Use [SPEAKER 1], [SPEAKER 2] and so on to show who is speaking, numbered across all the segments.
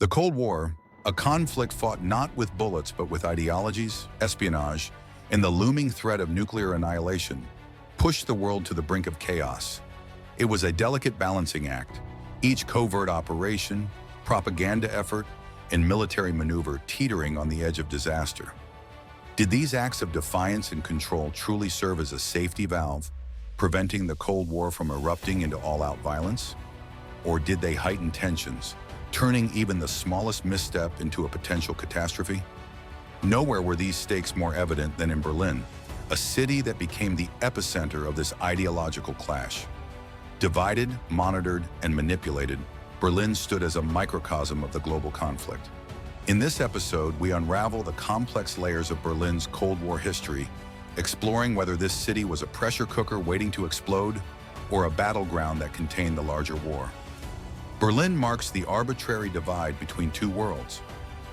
[SPEAKER 1] The Cold War, a conflict fought not with bullets but with ideologies, espionage, and the looming threat of nuclear annihilation, pushed the world to the brink of chaos. It was a delicate balancing act, each covert operation, propaganda effort, and military maneuver teetering on the edge of disaster. Did these acts of defiance and control truly serve as a safety valve, preventing the Cold War from erupting into all-out violence? Or did they heighten tensions, turning even the smallest misstep into a potential catastrophe? Nowhere were these stakes more evident than in Berlin, a city that became the epicenter of this ideological clash. Divided, monitored, and manipulated, Berlin stood as a microcosm of the global conflict. In this episode, we unravel the complex layers of Berlin's Cold War history, exploring whether this city was a pressure cooker waiting to explode or a battleground that contained the larger war. Berlin marks the arbitrary divide between two worlds.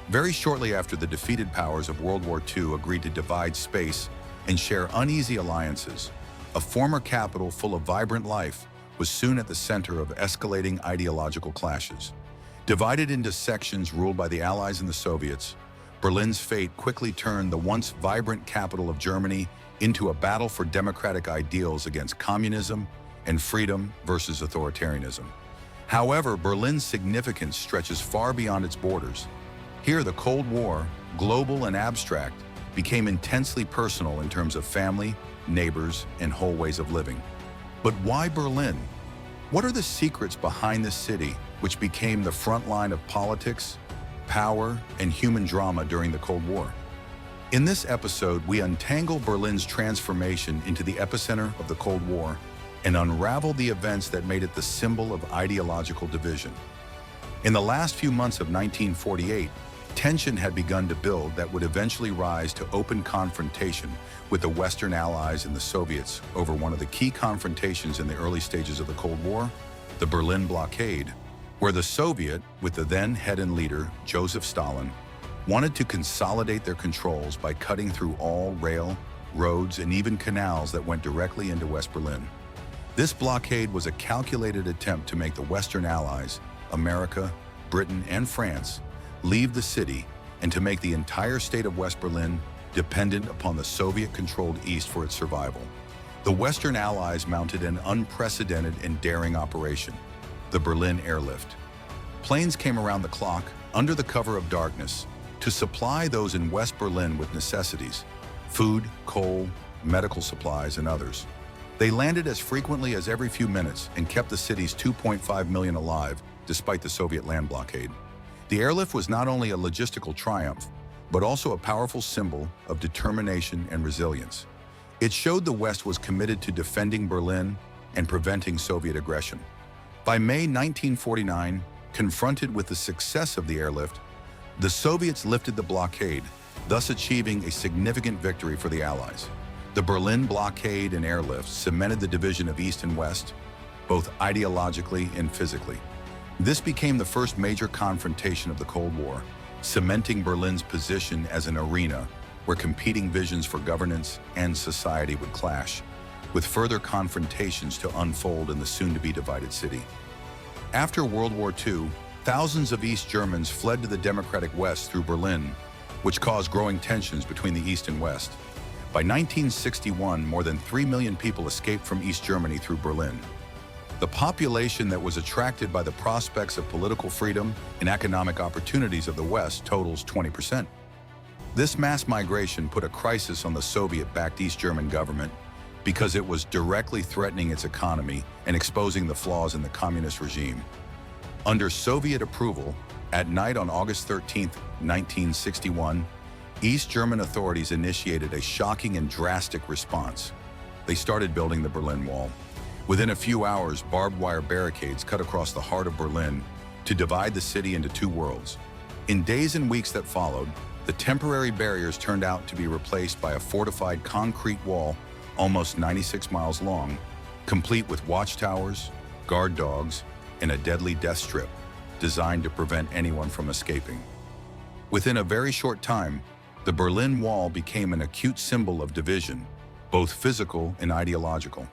[SPEAKER 1] Very shortly after the defeated powers of World War II agreed to divide space and share uneasy alliances, a former capital full of vibrant life was soon at the center of escalating ideological clashes. Divided into sections ruled by the Allies and the Soviets, Berlin's fate quickly turned the once vibrant capital of Germany into a battle for democratic ideals against communism and freedom versus authoritarianism. However, Berlin's significance stretches far beyond its borders. Here, the Cold War, global and abstract, became intensely personal in terms of family, neighbors, and whole ways of living. But why Berlin? What are the secrets behind this city, which became the front line of politics, power, and human drama during the Cold War? In this episode, we untangle Berlin's transformation into the epicenter of the Cold War and unravel the events that made it the symbol of ideological division. In the last few months of 1948, tension had begun to build that would eventually rise to open confrontation with the Western Allies and the Soviets over one of the key confrontations in the early stages of the Cold War, the Berlin Blockade, where the Soviet, with the then head and leader, Joseph Stalin, wanted to consolidate their controls by cutting through all rail, roads, and even canals that went directly into West Berlin. This blockade was a calculated attempt to make the Western Allies, America, Britain, and France, leave the city and to make the entire state of West Berlin dependent upon the Soviet-controlled East for its survival. The Western Allies mounted an unprecedented and daring operation, the Berlin Airlift. Planes came around the clock, under the cover of darkness, to supply those in West Berlin with necessities, food, coal, medical supplies, and others. They landed as frequently as every few minutes and kept the city's 2.5 million alive, despite the Soviet land blockade. The airlift was not only a logistical triumph, but also a powerful symbol of determination and resilience. It showed the West was committed to defending Berlin and preventing Soviet aggression. By May 1949, confronted with the success of the airlift, the Soviets lifted the blockade, thus achieving a significant victory for the Allies. The Berlin Blockade and airlift cemented the division of East and West, both ideologically and physically. This became the first major confrontation of the Cold War, cementing Berlin's position as an arena where competing visions for governance and society would clash, with further confrontations to unfold in the soon-to-be divided city. After World War II, thousands of East Germans fled to the democratic West through Berlin, which caused growing tensions between the East and West. By 1961, more than 3 million people escaped from East Germany through Berlin. The population that was attracted by the prospects of political freedom and economic opportunities of the West totals 20%. This mass migration put a crisis on the Soviet-backed East German government because it was directly threatening its economy and exposing the flaws in the communist regime. Under Soviet approval, at night on August 13, 1961, East German authorities initiated a shocking and drastic response. They started building the Berlin Wall. Within a few hours, barbed wire barricades cut across the heart of Berlin to divide the city into two worlds. In days and weeks that followed, the temporary barriers turned out to be replaced by a fortified concrete wall almost 96 miles long, complete with watchtowers, guard dogs, and a deadly death strip designed to prevent anyone from escaping. Within a very short time, the Berlin Wall became an acute symbol of division, both physical and ideological.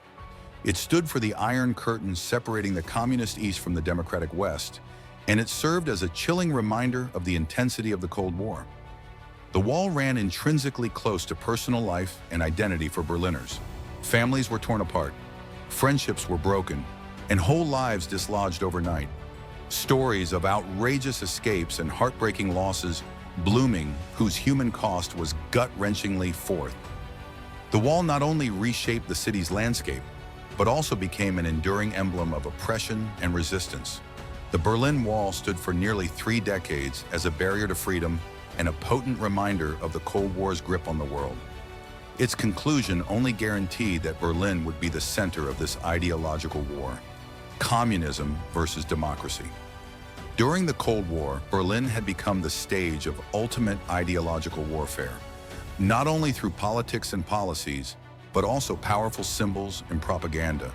[SPEAKER 1] It stood for the Iron Curtain separating the communist East from the democratic West, and it served as a chilling reminder of the intensity of the Cold War. The wall ran intrinsically close to personal life and identity for Berliners. Families were torn apart, friendships were broken, and whole lives dislodged overnight. Stories of outrageous escapes and heartbreaking losses blooming, whose human cost was gut-wrenchingly forth. The wall not only reshaped the city's landscape, but also became an enduring emblem of oppression and resistance. The Berlin Wall stood for nearly 3 decades as a barrier to freedom and a potent reminder of the Cold War's grip on the world. Its conclusion only guaranteed that Berlin would be the center of this ideological war: communism versus democracy. During the Cold War, Berlin had become the stage of ultimate ideological warfare, not only through politics and policies, but also powerful symbols and propaganda.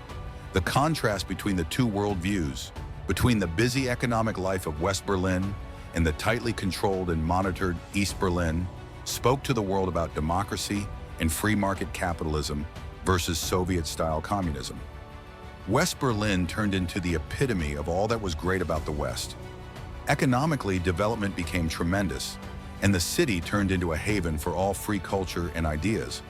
[SPEAKER 1] The contrast between the two worldviews, between the busy economic life of West Berlin and the tightly controlled and monitored East Berlin, spoke to the world about democracy and free market capitalism versus Soviet-style communism. West Berlin turned into the epitome of all that was great about the West. Economically, development became tremendous, and the city turned into a haven for all free culture and ideas.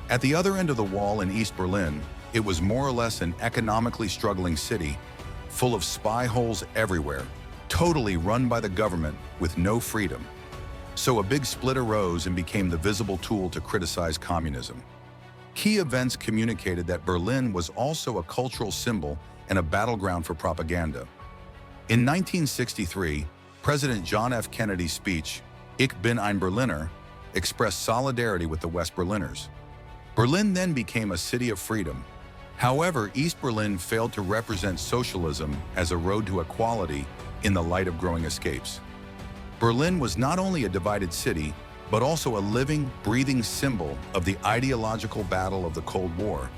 [SPEAKER 1] At the other end of the wall in East Berlin, it was more or less an economically struggling city, full of spy holes everywhere, totally run by the government with no freedom. So a big split arose and became the visible tool to criticize communism. Key events communicated that Berlin was also a cultural symbol and a battleground for propaganda. In 1963, President John F. Kennedy's speech, Ich bin ein Berliner, expressed solidarity with the West Berliners. Berlin then became a city of freedom. However, East Berlin failed to represent socialism as a road to equality in the light of growing escapes. Berlin was not only a divided city, but also a living, breathing symbol of the ideological battle of the Cold War,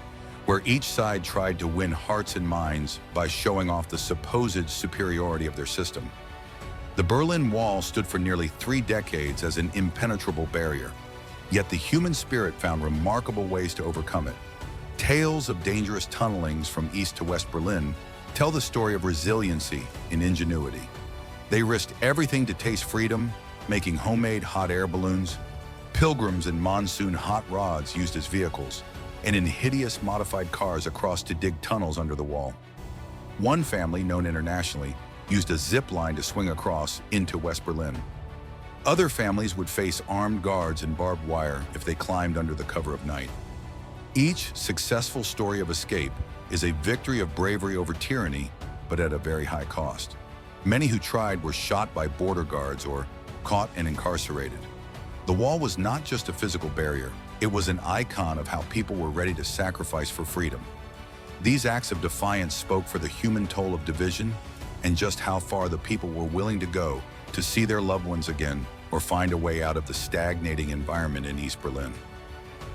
[SPEAKER 1] where each side tried to win hearts and minds by showing off the supposed superiority of their system. The Berlin Wall stood for nearly 3 decades as an impenetrable barrier, yet the human spirit found remarkable ways to overcome it. Tales of dangerous tunnelings from East to West Berlin tell the story of resiliency and ingenuity. They risked everything to taste freedom, making homemade hot air balloons, pilgrims in monsoon hot rods used as vehicles, and in hideous modified cars across to dig tunnels under the wall. One family, known internationally, used a zip line to swing across into West Berlin. Other families would face armed guards and barbed wire if they climbed under the cover of night. Each successful story of escape is a victory of bravery over tyranny, but at a very high cost. Many who tried were shot by border guards or caught and incarcerated. The wall was not just a physical barrier, it was an icon of how people were ready to sacrifice for freedom. These acts of defiance spoke for the human toll of division and just how far the people were willing to go to see their loved ones again or find a way out of the stagnating environment in East Berlin.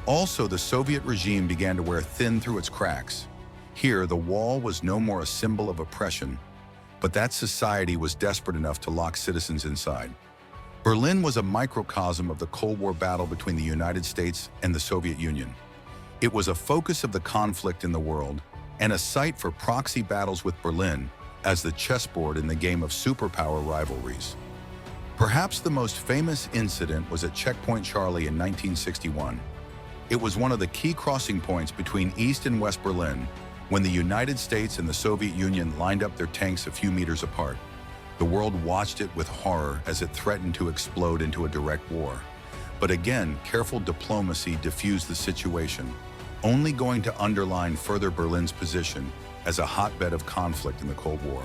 [SPEAKER 1] Also, the Soviet regime began to wear thin through its cracks. Here, the wall was no more a symbol of oppression, but that society was desperate enough to lock citizens inside. Berlin was a microcosm of the Cold War battle between the United States and the Soviet Union. It was a focus of the conflict in the world and a site for proxy battles with Berlin as the chessboard in the game of superpower rivalries. Perhaps the most famous incident was at Checkpoint Charlie in 1961. It was one of the key crossing points between East and West Berlin when the United States and the Soviet Union lined up their tanks a few meters apart. The world watched it with horror as it threatened to explode into a direct war. But again, careful diplomacy diffused the situation, only going to underline further Berlin's position as a hotbed of conflict in the Cold War.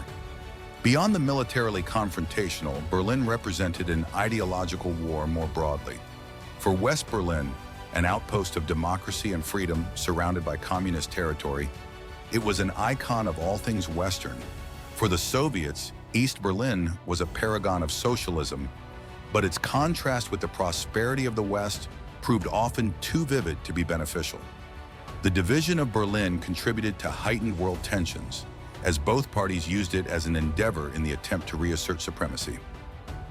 [SPEAKER 1] Beyond the militarily confrontational, Berlin represented an ideological war more broadly. For West Berlin, an outpost of democracy and freedom surrounded by communist territory, it was an icon of all things Western. For the Soviets, East Berlin was a paragon of socialism, but its contrast with the prosperity of the West proved often too vivid to be beneficial. The division of Berlin contributed to heightened world tensions, as both parties used it as an endeavor in the attempt to reassert supremacy.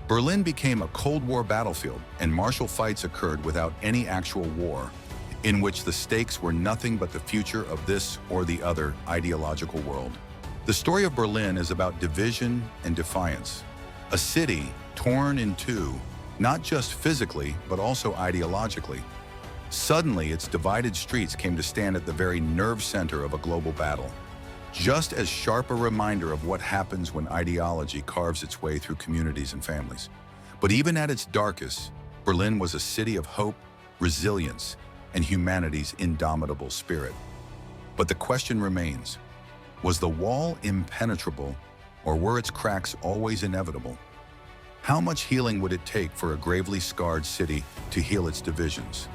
[SPEAKER 1] Berlin became a Cold War battlefield, and martial fights occurred without any actual war, in which the stakes were nothing but the future of this or the other ideological world. The story of Berlin is about division and defiance. A city torn in two, not just physically, but also ideologically. Suddenly, its divided streets came to stand at the very nerve center of a global battle. Just as sharp a reminder of what happens when ideology carves its way through communities and families. But even at its darkest, Berlin was a city of hope, resilience, and humanity's indomitable spirit. But the question remains, was the wall impenetrable, or were its cracks always inevitable? How much healing would it take for a gravely scarred city to heal its divisions?